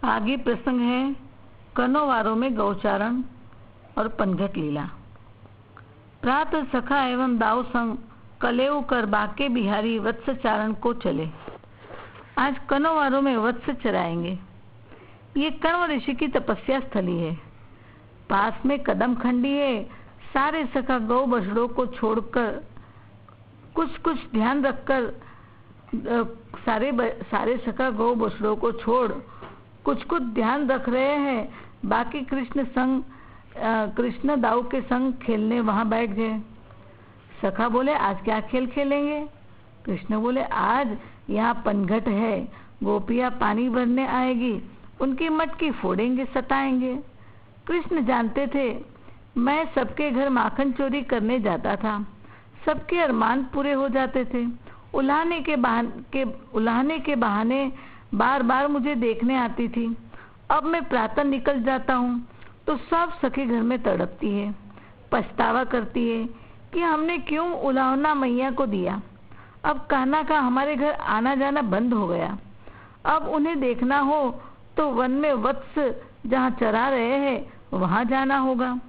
आगे प्रसंग है कनोवारों में गौचारण और पनघट लीला। प्रातः सखा एवं दाऊ संग कलेऊ कर बाके बिहारी वत्स चारण को चले। आज कनोवारों में वत्स चराएंगे। ये कण्व ऋषि की तपस्या स्थली है। पास में कदम खंडी है। सारे सखा गौ बछड़ों को छोड़कर कुछ ध्यान रखकर सारे सखा गौ बछड़ों को छोड़ कुछ ध्यान रख रहे हैं। बाकी कृष्ण दाऊ के संग खेलने वहां बैठ गए। सखा बोले, आज क्या खेल खेलेंगे? कृष्ण बोले, आज यहाँ पनघट है। गोपियां पानी भरने आएगी, उनकी मटकी फोड़ेंगे, सताएंगे। कृष्ण जानते थे मैं सबके घर माखन चोरी करने जाता था। सबके अरमान पूरे हो जाते थे। उल्हाने के बहाने बार बार मुझे देखने आती थी। अब मैं प्रातः निकल जाता हूँ तो सब सखी घर में तड़पती है, पछतावा करती है कि हमने क्यों उलावना मैया को दिया। अब कान्हा का हमारे घर आना जाना बंद हो गया। अब उन्हें देखना हो तो वन में वत्स जहाँ चरा रहे हैं वहां जाना होगा।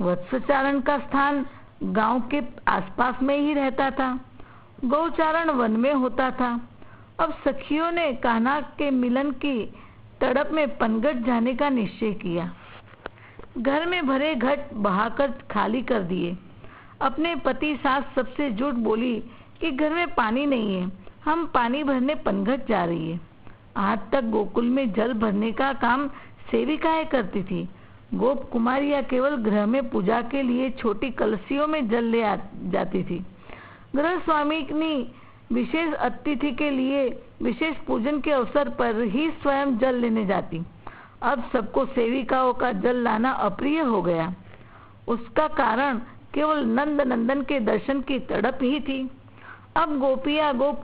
वत्स चारण का स्थान गांव के आसपास में ही रहता था। गौचारण वन में होता था। अब सखियों ने कान्हा के मिलन की तड़प में पनघट जाने का निश्चय किया। घर में भरे घट बहाकर खाली कर दिए। अपने पति सास सबसे झूठ बोली कि घर में पानी नहीं है, हम पानी भरने पनघट जा रही है। आज तक गोकुल में जल भरने का काम सेविकाएं करती थी। गोप कुमारियां केवल गृह में पूजा के लिए छोटी कलसियों में जल ले जाती थी। गृह स्वामिनी विशेष अतिथि के लिए विशेष पूजन के अवसर पर ही स्वयं जल लेने जाती। अब सबको सेविकाओं का जल लाना अप्रिय हो गया। उसका कारण केवल नंद नंदन के दर्शन की तड़प ही थी। अब गोप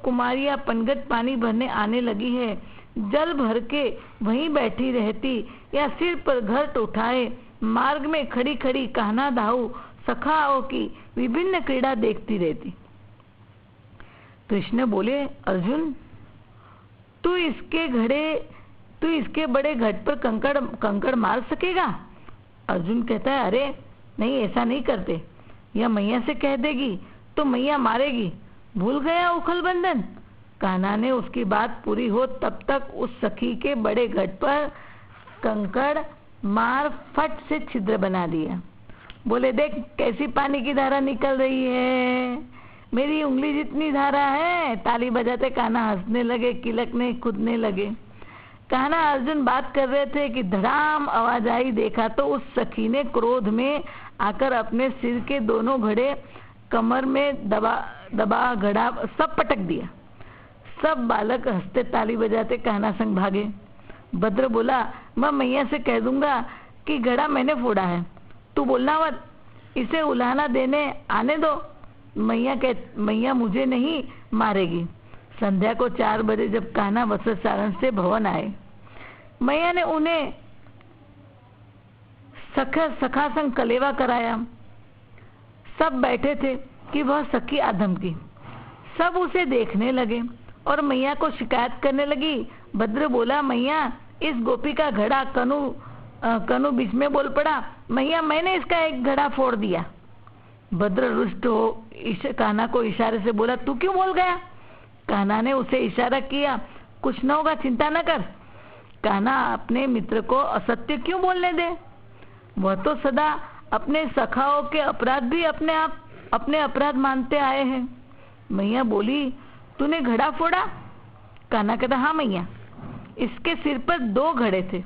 कुमारियां पनघट पानी भरने आने लगी है। जल भर के वहीं बैठी रहती या सिर पर घट उठाए मार्ग में खड़ी खड़ी कान्हा दाऊ सखाओं की विभिन्न क्रीड़ा देखती रहती। कृष्ण बोले, अर्जुन तू इसके बड़े घट पर कंकड़ मार सकेगा? अर्जुन कहता है, अरे नहीं, ऐसा नहीं करते। यह मैया से कह देगी तो मैया मारेगी। भूल गया उखल बंधन? कान्हा ने उसकी बात पूरी हो तब तक उस सखी के बड़े घट पर कंकड़ मार फट से छिद्र बना दिया। बोले, देख कैसी पानी की धारा निकल रही है, मेरी उंगली जितनी धारा है। ताली बजाते कान्हा हंसने लगे, किलकने कूदने लगे। कान्हा अर्जुन बात कर रहे थे कि धड़ाम आवाज आई। देखा तो उस सखी ने क्रोध में आकर अपने सिर के दोनों घड़े कमर में दबा घड़ा सब पटक दिया। सब बालक हंसते ताली बजाते कान्हा संग भागे। भद्र बोला, मैं मैया से कह दूंगा कि घड़ा मैंने फोड़ा है, तू बोलना मत, इसे उलाहना देने आने दो। मैया मुझे नहीं मारेगी। संध्या को 4 बजे जब कान्हा वत्सचारण से भवन आए, मैया ने उन्हें सखा संग कलेवा कराया। सब बैठे थे कि वह सखी आधम की। सब उसे देखने लगे और मैया को शिकायत करने लगी। भद्र बोला, मैया इस गोपी का घड़ा कनु बीच में बोल पड़ा, मैया मैंने इसका एक घड़ा फोड़ दिया। भद्र रुष्ट हो कान्हा को इशारे से बोला, तू क्यों बोल गया? कान्हा ने उसे इशारा किया, कुछ न होगा, चिंता न कर। कान्हा अपने मित्र को असत्य क्यों बोलने दे? वह तो सदा अपने सखाओं के अपराध भी अपने अपराध मानते आए हैं। मैया बोली, तूने घड़ा फोड़ा? कान्हा कहता, हाँ मैया। इसके सिर पर 2 घड़े थे,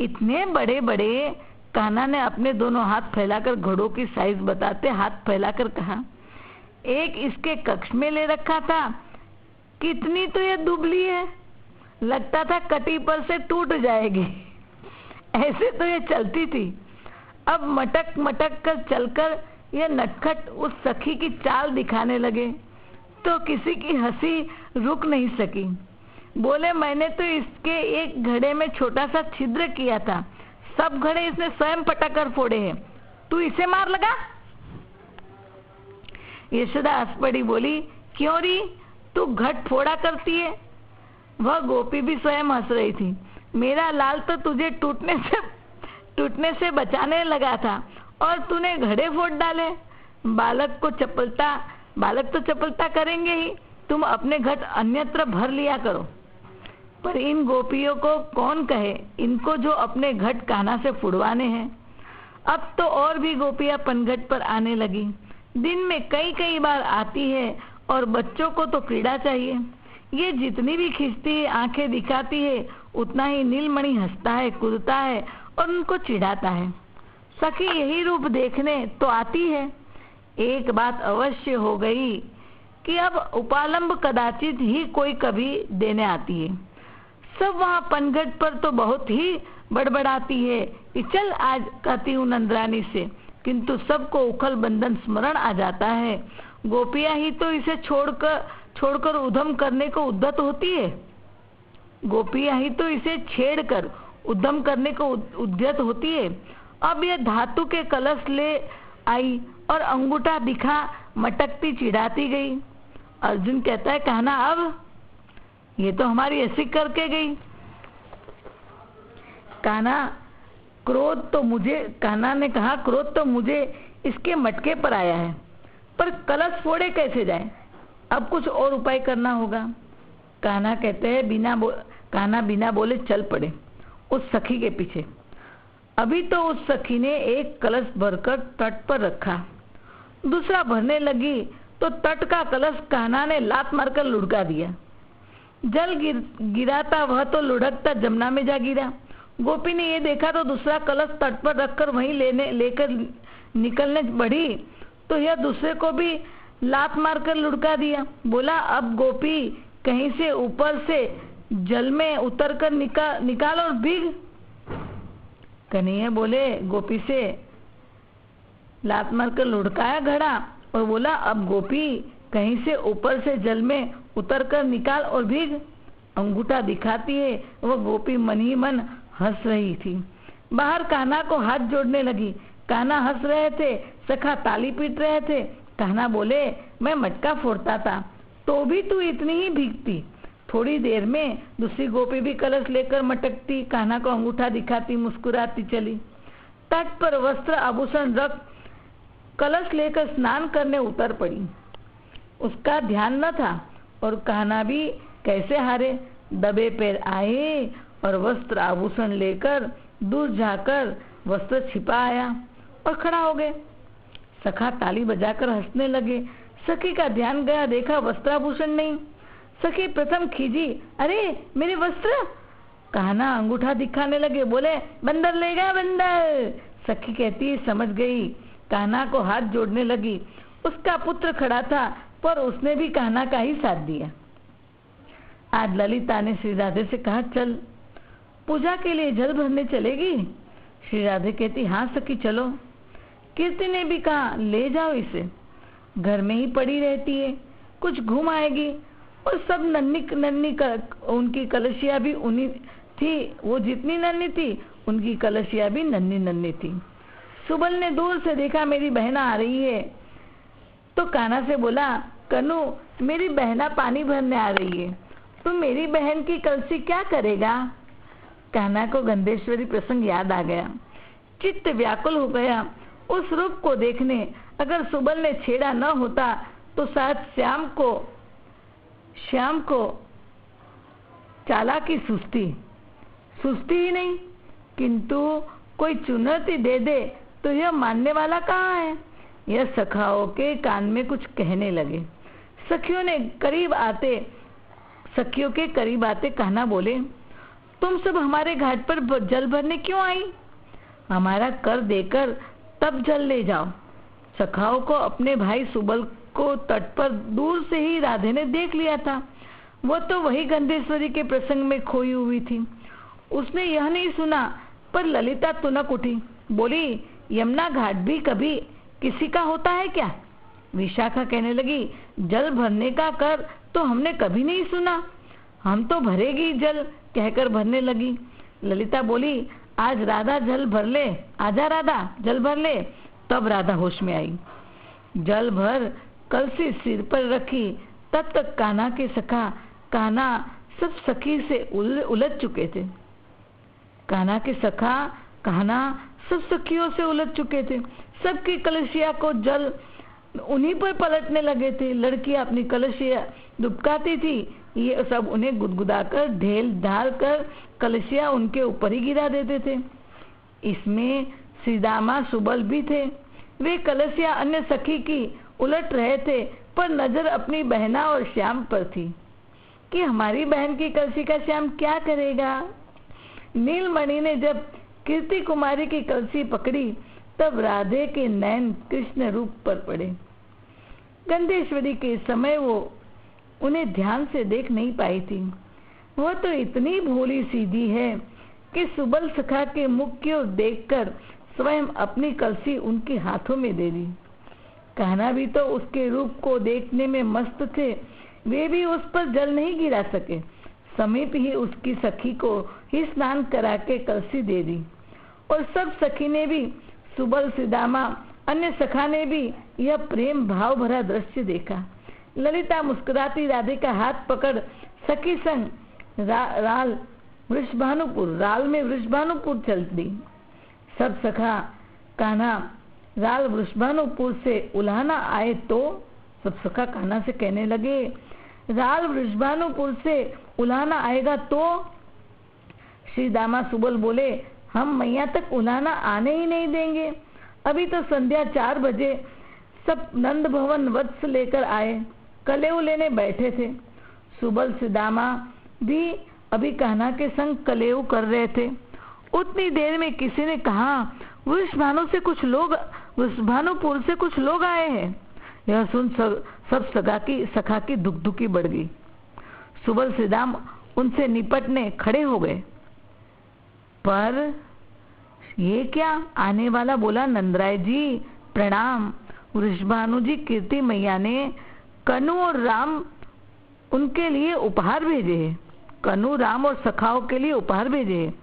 इतने बड़े बड़े। कान्हा ने अपने दोनों हाथ फैलाकर घड़ों की साइज बताते हाथ फैलाकर कहा, एक इसके कक्ष में ले रखा था, कितनी तो ये दुबली है, लगता था कटी पर से टूट जाएगी। ऐसे तो ये चलती थी। अब मटक कर चलकर यह नटखट उस सखी की चाल दिखाने लगे तो किसी की हंसी रुक नहीं सकी। बोले, मैंने तो इसके एक घड़े में छोटा सा छिद्र किया था, सब घड़े इसने स्वयं पटक कर फोड़े हैं, तू इसे मार लगा। यशोदा हंस पड़ी, बोली, क्यों री, तू घट फोड़ा करती है? वह गोपी भी स्वयं हंस रही थी। मेरा लाल तो तुझे टूटने से बचाने लगा था और तूने घड़े फोड़ डाले। बालक तो चपलता करेंगे ही, तुम अपने घट अन्यत्र भर लिया करो। पर इन गोपियों को कौन कहे, इनको जो अपने घट कान्हा से फुड़वाने हैं। अब तो और भी गोपियां पनघट पर आने लगी। दिन में कई कई बार आती है और बच्चों को तो क्रीड़ा चाहिए। ये जितनी भी खींचती है, आंखें दिखाती है, उतना ही नीलमणि हंसता है, कूदता है और उनको चिढ़ाता है। सखी यही रूप देखने तो आती है। एक बात अवश्य हो गई कि अब उपालंब कदाचित ही कोई कभी देने आती है। सब वहाँ पनघट पर तो बहुत ही बड़बड़ाती है कि चल आज कहती हूँ नंदरानी से, किंतु सबको उखल बंधन स्मरण आ जाता है। गोपियां ही तो इसे छोड़कर उद्यम करने को उद्यत होती है। गोपियां ही तो इसे छेड़कर उद्यम करने को उद्यत होती है। अब यह धातु के कलश ले आई और अंगूठा दिखा मटकती चिढ़ाती गई। अर्जुन कहता है, कहना अब ये तो हमारी ऐसी करके गई। कान्हा ने कहा, क्रोध तो मुझे इसके मटके पर आया है, पर कलश फोड़े कैसे जाए? अब कुछ और उपाय करना होगा। कान्हा कहते हैं, कान्हा बिना बोले चल पड़े उस सखी के पीछे। अभी तो उस सखी ने एक कलश भरकर तट पर रखा, दूसरा भरने लगी तो तट का कलश कान्हा ने लात मारकर लुढ़का दिया। जल गिराता वह तो लुढ़कता जमुना में जा गिरा। गोपी ने ये देखा तो दूसरा कलश तट पर रखकर वहीं लेकर निकलने बढ़ी तो यह दूसरे को भी लात मारकर लुढ़का दिया। बोला, अब गोपी कहीं से ऊपर से जल में उतरकर निकाल और भीग। कन्हैया बोले, गोपी से लात मारकर लुढ़काया घड़ा और बोला, अब गोपी कहीं से ऊपर से जल में उतरकर निकाल और भीग। अंगूठा दिखाती है। वह गोपी मन ही मन हंस रही थी। बाहर कान्हा को हाथ जोड़ने लगी। कान्हा हंस रहे थे, सखा ताली पीट रहे थे। कान्हा बोले, मैं मटका फोड़ता था तो भी तू इतनी ही भीगती। थोड़ी देर में दूसरी गोपी भी कलश लेकर मटकती, कान्हा को अंगूठा दिखाती, मुस्कुराती चली। तट पर वस्त्र आभूषण रख कलश लेकर स्नान करने उतर पड़ी। उसका ध्यान न था और कान्हा भी कैसे हारे। दबे पैर आए और वस्त्र आभूषण लेकर दूर जाकर वस्त्र छिपा आया और खड़ा हो गए। सखा ताली बजाकर हंसने लगे। सखी का ध्यान गया, देखा वस्त्राभूषण नहीं। सखी प्रथम खींची, अरे मेरे वस्त्र। कान्हा अंगूठा दिखाने लगे, बोले, बंदर लेगा बंदर। सखी कहती, समझ गई। कान्हा को हाथ जोड़ने लगी। उसका पुत्र खड़ा था पर उसने भी कान्हा का ही साथ दिया। आज ललिता ने श्री राधे से कहा, चल पूजा के लिए जल भरने चलेगी? श्री राधे कहती, हाँ सखी चलो। कीर्ति ने भी कहा, ले जाओ इसे, घर में ही पड़ी रहती है, कुछ घूम आएगी। और सब नन्ही उनकी कलशिया भी उन्हीं थी, वो जितनी नन्ही थी उनकी कलशिया भी नन्ही थी। सुबल ने दूर से देखा मेरी बहना आ रही है तो कान्हा से बोला, कन्हू मेरी बहना पानी भरने आ रही है, तुम मेरी बहन की कलसी क्या करेगा? कान्हा को गंधेश्वरी प्रसंग याद आ गया। चित्त व्याकुल हो गया उस रूप को देखने। अगर सुबल ने छेड़ा न होता तो शायद श्याम को चालाकी सुस्ती ही नहीं, किंतु कोई चुनौती दे दे तो यह मानने वाला कहाँ है? यह सखाओं के कान में कुछ कहने लगे। सखियों के करीब आते कान्हा बोले, तुम सब हमारे घाट पर जल भरने क्यों आई? हमारा कर देकर तब जल ले जाओ। सखाओं को अपने भाई सुबल को तट पर दूर से ही राधे ने देख लिया था। वो तो वही गंधेश्वरी के प्रसंग में खोई हुई थी। उसने यह नहीं सुना, पर ललिता तुनक उठी, बोली, यमुना घाट भी कभी किसी का होता है क्या? विशाखा कहने लगी, जल भरने का कर तो हमने कभी नहीं सुना, हम तो भरेगी जल कहकर भरने लगी। ललिता बोली, आज राधा जल भर ले, आजा राधा जल भर ले। तब राधा होश में आई, जल भर कलसी सिर पर रखी। तब तक कान्हा के सखा कान्हा सब सखी से उलझ चुके थे। कान्हा के सखा कान्हा सब सखियों से उलझ चुके थे। सबकी कलशिया को जल उन्हीं पर पलटने लगे थे। लड़कियां अपनी कलशिया दुबकाती थी, ये सब उन्हें गुदगुदाकर ढेल ढाल कर कलशिया उनके ऊपर ही गिरा देते थे। इसमें श्रीदामा सुबल भी थे। वे कलशिया अन्य सखी की उलट रहे थे, पर नजर अपनी बहना और श्याम पर थी कि हमारी बहन की कलशी का श्याम क्या करेगा। नीलमणि ने जब कीर्ति कुमारी की कलशी पकड़ी तब राधे के नयन कृष्ण रूप पर पड़े। गंधेश्वरी के समय वो उन्हें ध्यान से देख नहीं पाई थी। वह तो इतनी भोली सीधी है कि सुबल सखा के मुख की ओर देखकर स्वयं अपनी कलशी उनके हाथों में दे दी। कान्हा भी तो उसके रूप को देखने में मस्त थे। वे भी उस पर जल नहीं गिरा सके। समीप ही उसकी सखी को ही स्नान करा के कलशी दे दी। और सब सखी ने भी, सुबल सुदामा अन्य सखा ने भी यह प्रेम भाव भरा दृश्य देखा। ललिता मुस्कुराती राधे का हाथ पकड़ सखी संग राल में वृषभानुपुर चल दी। सब सखा कान्हा राल वृषभानुपुर से उलाहना आए तो सब सखा कान्हा से कहने लगे, राल वृषभानुपुर से उलाहना आएगा तो? श्री दामा सुबल बोले, हम मैया तक उलाहना आने ही नहीं देंगे। अभी तो संध्या 4 बजे सब नंद भवन वत्स लेकर आए, कलेऊ लेने बैठे थे। सुबल सुदामा भी अभी कान्हा के संग कलेऊ कर रहे थे। उतनी देर में किसी ने कहा, वृषभानुपुर से कुछ लोग आए हैं। यह सुन सब सखा की दुखी बढ़ गई। सुबल सुदाम उनसे निपटने खड़े हो गए। पर ये क्या? आने वाला बोला, नंदराय जी प्रणाम। वृषभानु जी कीर्ति मैया ने कनु और राम उनके लिए उपहार भेजे हैं। कनु राम और सखाओं के लिए उपहार भेजे हैं।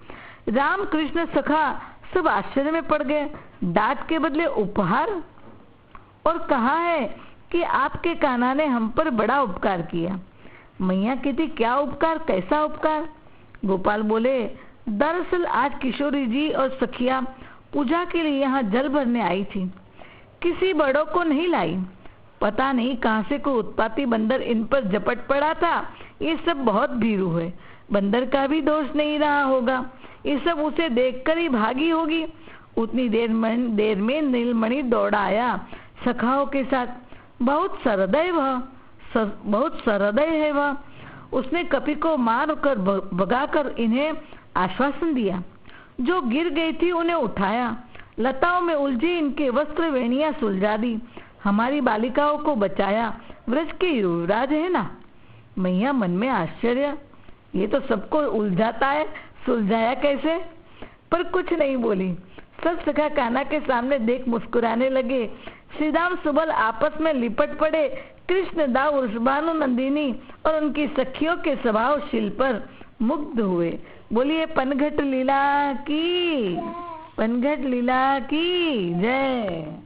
राम कृष्ण सखा सब आश्चर्य में पड़ गए। डांट के बदले उपहार? और कहा है कि आपके कान्हा ने हम पर बड़ा उपकार किया। मैया कहती, क्या उपकार? कैसा उपकार? गोपाल बोले, दरअसल आज किशोरी जी और सखिया पूजा के लिए यहाँ जल भरने आई थी। किसी बड़ों को नहीं लाई। पता नहीं कहाँ से कोई उत्पाती बंदर इन पर झपट पड़ा था। ये सब बहुत भीरू है। बंदर का भी दोष नहीं रहा होगा। ये सब उसे देखकर ही भागी होगी। उतनी देर में नीलमणि दौड़ा आया सखाओं के साथ। बहुत सहृदय है वह। उसने कपि को मार कर भगाकर इन्हें आश्वासन दिया। जो गिर गई थी उन्हें उठाया। लताओं में उलझी इनके वस्त्र वेणियां सुलझा दी। हमारी बालिकाओं को बचाया। व्रज के युवराज है ना। मैया मन में आश्चर्य, ये तो सबको उलझाता है, सुलझाया कैसे? पर कुछ नहीं बोली। सब सखा कान्हा के सामने देख मुस्कुराने लगे। श्रीदाम सुबल आपस में लिपट पड़े। कृष्ण दाऊ वृषभानु नंदिनी और उनकी सखियों के स्वभावशील पर मुग्ध हुए। बोलिए पनघट लीला की जय।